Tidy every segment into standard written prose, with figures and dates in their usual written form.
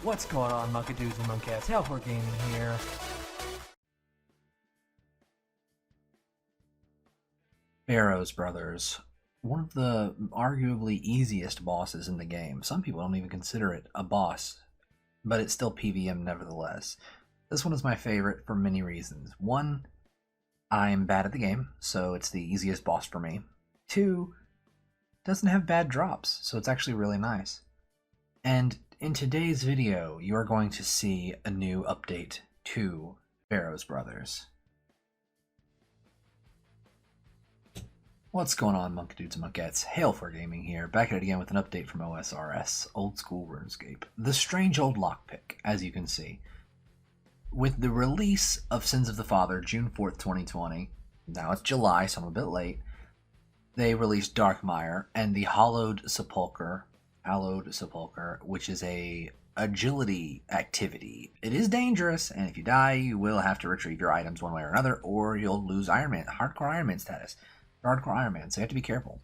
What's going on, Monkadoos and Monkcats? Hellfort Gaming here. Barrows brothers. One of the arguably easiest bosses in the game. Some people don't even consider it a boss, but it's still PvM nevertheless. This one is my favorite for many reasons. One, I'm bad at the game, so it's the easiest boss for me. Two, it doesn't have bad drops, so it's actually really nice. And in today's video, you are going to see a new update to Barrows Brothers. What's going on, Monkadudes and Monkettes? Hellfort Gaming here, back at it again with an update from OSRS, Old School RuneScape. The Strange Old Lockpick, as you can see. With the release of Sins of the Father, June 4th, 2020, now it's July, so I'm a bit late, they released Darkmeyer and the Hallowed Sepulchre, which is a agility activity. It is dangerous, and if you die, you will have to retrieve your items one way or another, or you'll lose hardcore Iron Man status. Hardcore Iron Man, so you have to be careful.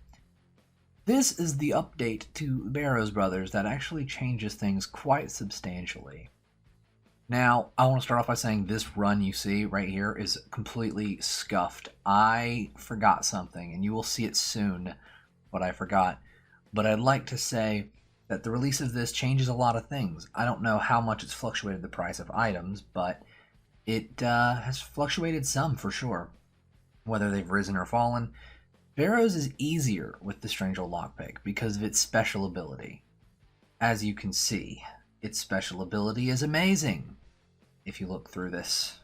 This is the update to Barrows Brothers that actually changes things quite substantially. Now, I want to start off by saying this run you see right here is completely scuffed. I forgot something, and you will see it soon, what I forgot. But I'd like to say that the release of this changes a lot of things. I don't know how much it's fluctuated the price of items, but it has fluctuated some for sure. Whether they've risen or fallen. Barrows is easier with the Strange Old Lockpick because of its special ability. As you can see, its special ability is amazing if you look through this.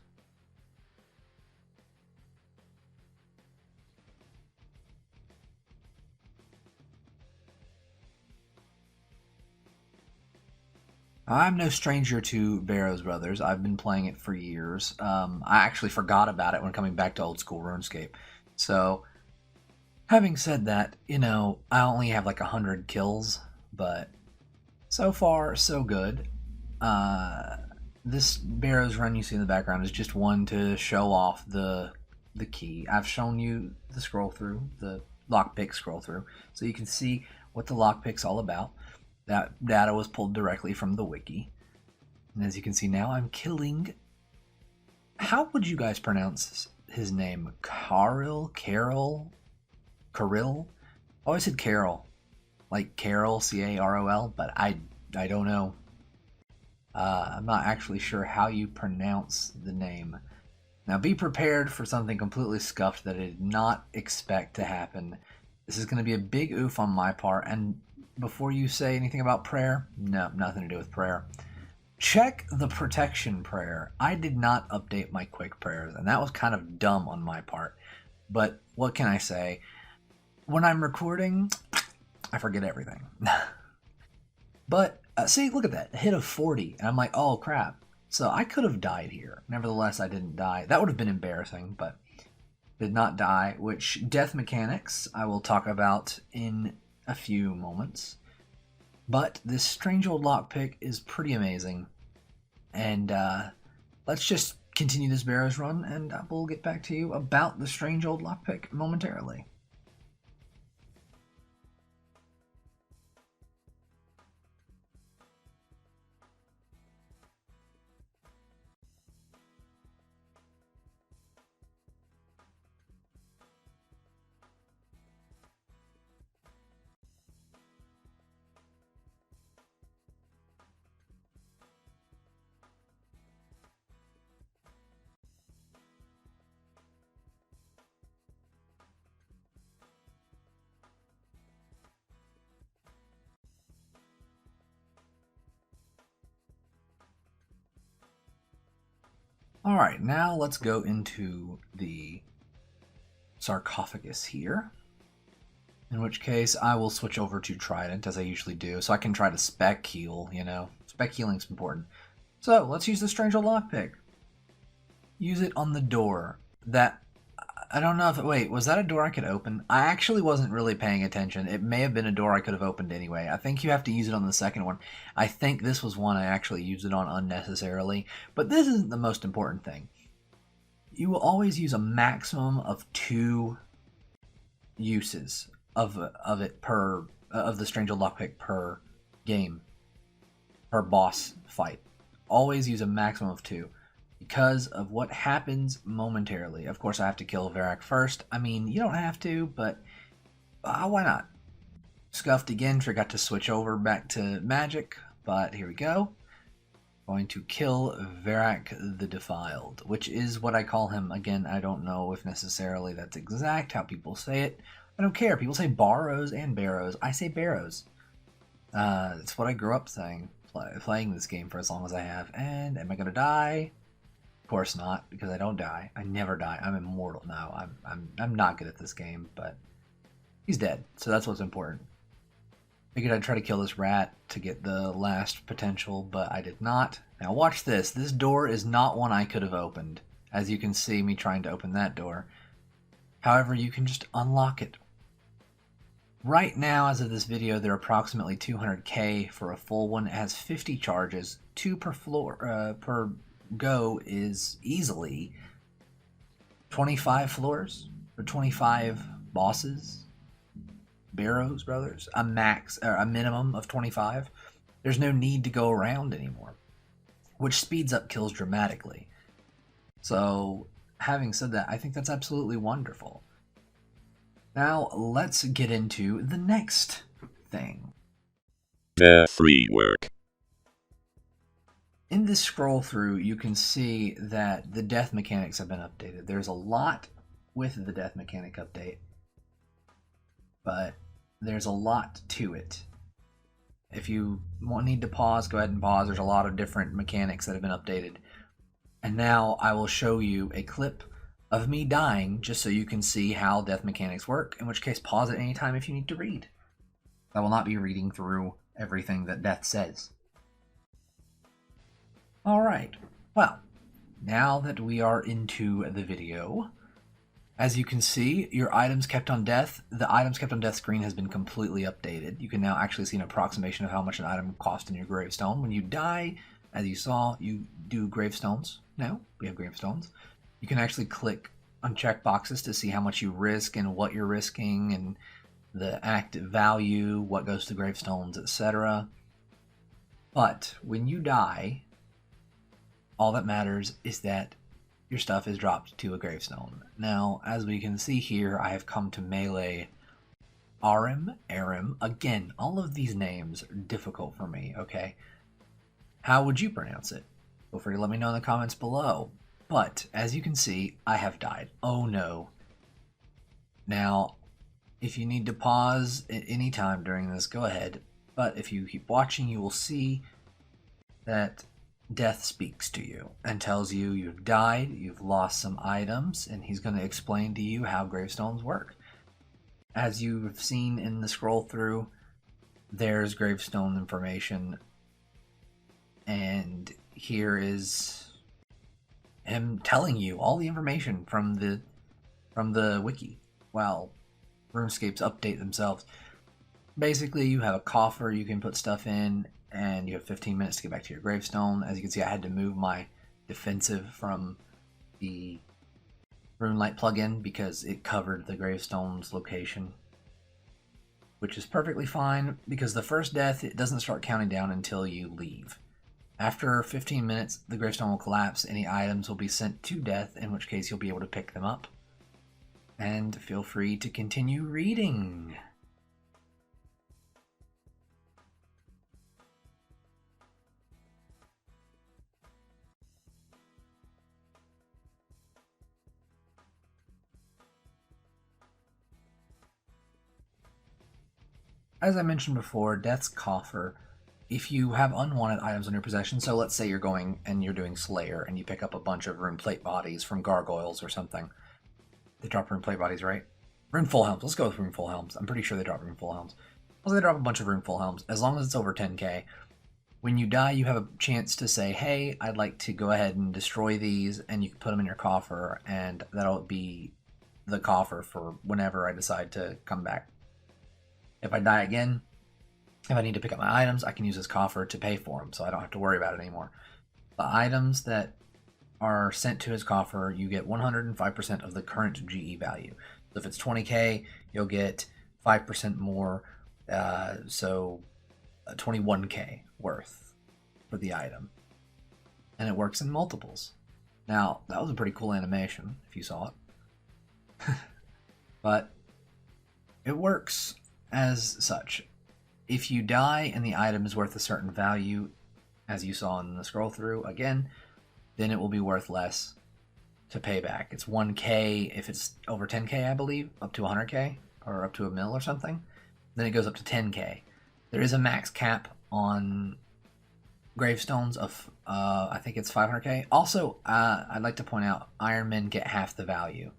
I'm no stranger to Barrows Brothers. I've been playing it for years. I actually forgot about it when coming back to Old School RuneScape. So, having said that, you know, I only have like 100 kills, but so far, so good. This Barrows run you see in the background is just one to show off the key. I've shown you the scroll through, the lockpick scroll through, so you can see what the lockpick's all about. That data was pulled directly from the wiki. And as you can see now, I'm killing... How would you guys pronounce his name? Carol? I always said Carol. Like Carol, C-A-R-O-L, but I don't know. I'm not actually sure how you pronounce the name. Now be prepared for something completely scuffed that I did not expect to happen. This is going to be a big oof on my part, and before you say anything about prayer, no, nothing to do with prayer. Check the protection prayer. I did not update my quick prayers, and that was kind of dumb on my part. But what can I say? When I'm recording, I forget everything. But, see, look at that. A hit of 40, and I'm like, oh, crap. So I could have died here. Nevertheless, I didn't die. That would have been embarrassing, but did not die, which death mechanics I will talk about in a few moments. But this Strange Old Lockpick is pretty amazing. And let's just continue this Barrows run, and we'll get back to you about the Strange Old Lockpick momentarily. Alright, now let's go into the sarcophagus here. In which case, I will switch over to Trident, as I usually do, so I can try to spec heal, you know. Spec healing's important. So, let's use the Strange Old Lockpick. Use it on the door. That... I don't know if... Wait, was that a door I could open? I actually wasn't really paying attention. It may have been a door I could have opened anyway. I think you have to use it on the second one. I think this was one I actually used it on unnecessarily. But this isn't the most important thing. You will always use a maximum of 2 uses of it per... of the Strange Old Lockpick per game. per boss fight. Always use a maximum of 2 because of what happens momentarily. Of course, I have to kill Varrock first. I mean, you don't have to, but why not? Scuffed again, forgot to switch over back to magic, but here we go. Going to kill Varrock the Defiled, which is what I call him. Again, I don't know if necessarily that's exact how people say it. I don't care. People say Barrows and Barrows. I say Barrows. It's what I grew up saying, playing this game for as long as I have. And am I going to die? Of course not, because I don't die. I never die. I'm immortal now. I'm not good at this game, but he's dead, so that's what's important. Figured I'd try to kill this rat to get the last potential, but I did not. Now watch this. This door is not one I could have opened, as you can see me trying to open that door. However, you can just unlock it. Right now, as of this video, they're approximately 200k for a full one. It has 50 charges. 2 per floor, per go is easily 25 floors for 25 bosses. Barrows brothers, a minimum of 25. There's no need to go around anymore, which speeds up kills dramatically. So, having said that, I think that's absolutely wonderful. Now, let's get into the next thing. Death Rework. In this scroll through, you can see that the death mechanics have been updated. There's a lot with the death mechanic update, but there's a lot to it. If you need to pause, go ahead and pause. There's a lot of different mechanics that have been updated. And now I will show you a clip of me dying just so you can see how death mechanics work, in which case pause at any time if you need to read. I will not be reading through everything that death says. Alright, well, now that we are into the video, as you can see, your items kept on death, the items kept on death screen has been completely updated. You can now actually see an approximation of how much an item cost in your gravestone. When you die, as you saw, you do gravestones. Now, we have gravestones. You can actually click on check boxes to see how much you risk and what you're risking and the active value, what goes to gravestones, etc. But when you die, all that matters is that your stuff is dropped to a gravestone. Now, as we can see here, I have come to melee Arim. Again, all of these names are difficult for me, okay? How would you pronounce it? Feel free to let me know in the comments below. But, as you can see, I have died. Oh no. Now, if you need to pause at any time during this, go ahead. But if you keep watching, you will see that death speaks to you and tells you you've died, you've lost some items, and he's going to explain to you how gravestones work. As you've seen in the scroll through, there's gravestone information, and here is him telling you all the information from the wiki. Well, RuneScape's update themselves. Basically, you have a coffer you can put stuff in, and you have 15 minutes to get back to your gravestone. As you can see, I had to move my defensive from the RuneLight plugin because it covered the gravestone's location, which is perfectly fine because the first death, it doesn't start counting down until you leave. After 15 minutes, the gravestone will collapse. Any items will be sent to death, in which case you'll be able to pick them up. And feel free to continue reading. As I mentioned before, Death's Coffer, if you have unwanted items in your possession, so let's say you're going and you're doing Slayer and you pick up a bunch of rune plate bodies from gargoyles or something. They drop rune plate bodies, right? Rune full helms. Let's go with rune full helms. I'm pretty sure they drop rune full helms. Well, they drop a bunch of rune full helms. As long as it's over 10k, when you die, you have a chance to say, hey, I'd like to go ahead and destroy these, and you can put them in your coffer, and that'll be the coffer for whenever I decide to come back. If I die again, if I need to pick up my items, I can use this coffer to pay for them, so I don't have to worry about it anymore. The items that are sent to his coffer, you get 105% of the current GE value. So if it's 20k, you'll get 5% more, so 21k worth. for the item. And it works in multiples. Now, that was a pretty cool animation, if you saw it. But it works as such. If you die and the item is worth a certain value, as you saw in the scroll through, again, then it will be worth less to pay back. It's 1k if it's over 10k, I believe, up to 100k, or up to a mil or something. Then it goes up to 10k. There is a max cap on gravestones of, I think it's 500k. Also, I'd like to point out, Iron Men get half the value.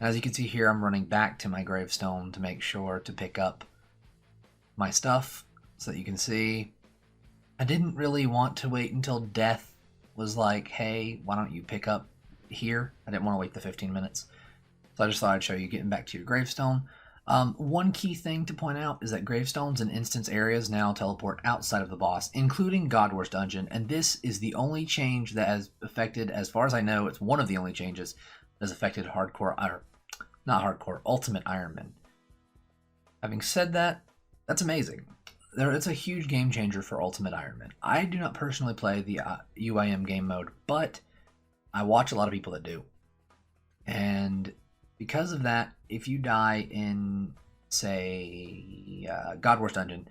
As you can see here, I'm running back to my gravestone to make sure to pick up my stuff, so that you can see. I didn't really want to wait until Death was like, hey, why don't you pick up here? I didn't want to wait the 15 minutes. So I just thought I'd show you getting back to your gravestone. One key thing to point out is that gravestones and instance areas now teleport outside of the boss, including God Wars Dungeon, and this is the only change that has affected, as far as I know, it's one of the only changes that has affected Ultimate Iron Man. Having said that, that's amazing. It's a huge game changer for Ultimate Iron Man. I do not personally play the UIM game mode, but I watch a lot of people that do. And because of that, if you die in, say, God Wars Dungeon,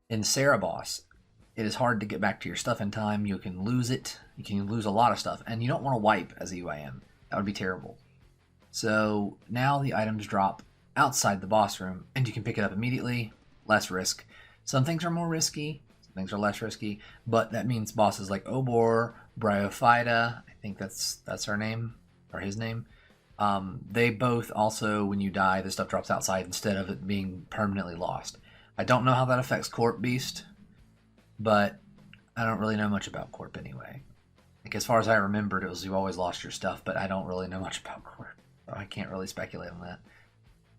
in Sarah boss, it is hard to get back to your stuff in time. You can lose it. You can lose a lot of stuff. And you don't want to wipe as a UIM. That would be terrible. So now the items drop outside the boss room, and you can pick it up immediately. Less risk. Some things are more risky. Some things are less risky. But that means bosses like Obor, Bryophyta, I think that's her name, or his name. They both also, when you die, the stuff drops outside instead of it being permanently lost. I don't know how that affects Corp Beast, but I don't really know much about Corp anyway. Like, as far as I remembered, it was you always lost your stuff, but I don't really know much about Corp, so I can't really speculate on that.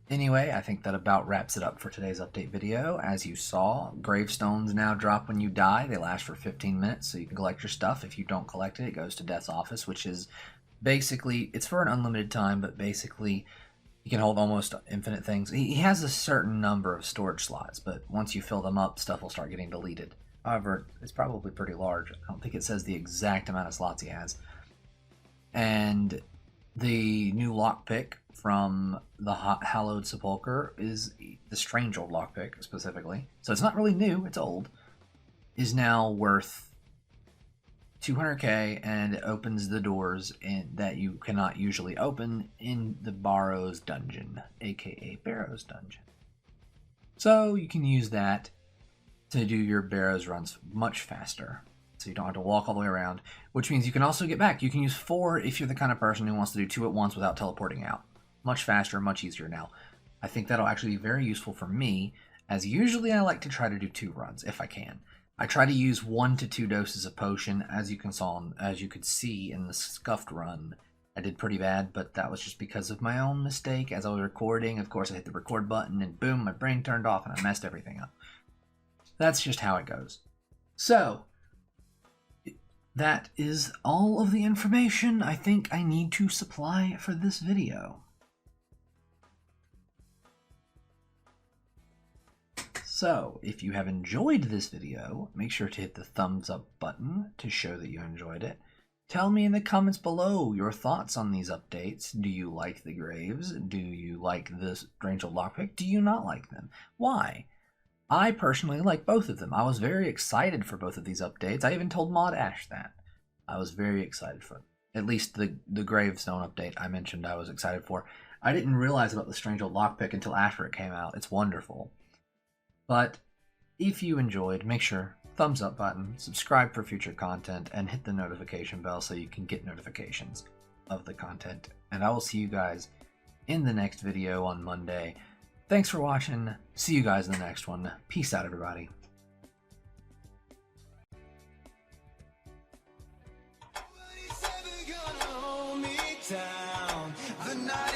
Anyway, I think that about wraps it up for today's update video. As you saw, gravestones now drop when you die. They last for 15 minutes, so you can collect your stuff. If you don't collect it, it goes to Death's office, which is basically, it's for an unlimited time, but basically you can hold almost infinite things. He has a certain number of storage slots, but once you fill them up, stuff will start getting deleted. However, it's probably pretty large. I don't think it says the exact amount of slots he has. And the new lockpick from the Hallowed Sepulchre is the Strange Old Lockpick, specifically. So it's not really new, it's old. Is now worth 200k, and it opens the doors that you cannot usually open in the Barrows dungeon, aka Barrows dungeon. So you can use that to do your Barrows runs much faster. So you don't have to walk all the way around, which means you can also get back. You can use 4 if you're the kind of person who wants to do 2 at once without teleporting out. Much faster, much easier now. I think that'll actually be very useful for me, as usually I like to try to do 2 runs if I can. I try to use 1 to 2 doses of potion, as you could see in the scuffed run. I did pretty bad, but that was just because of my own mistake. As I was recording, of course, I hit the record button, and boom, my brain turned off, and I messed everything up. That's just how it goes. So, that is all of the information I think I need to supply for this video. So, if you have enjoyed this video, make sure to hit the thumbs up button to show that you enjoyed it. Tell me in the comments below your thoughts on these updates. Do you like the graves? Do you like the Strange Old Lockpick? Do you not like them? Why? I personally like both of them. I was very excited for both of these updates. I even told Mod Ash that. I was very excited for them. At least the gravestone update I mentioned I was excited for. I didn't realize about the Strange Old Lockpick until after it came out. It's wonderful. But if you enjoyed, make sure thumbs up button, subscribe for future content, and hit the notification bell so you can get notifications of the content. And I will see you guys in the next video on Monday. Thanks for watching. See you guys in the next one. Peace out, everybody. The night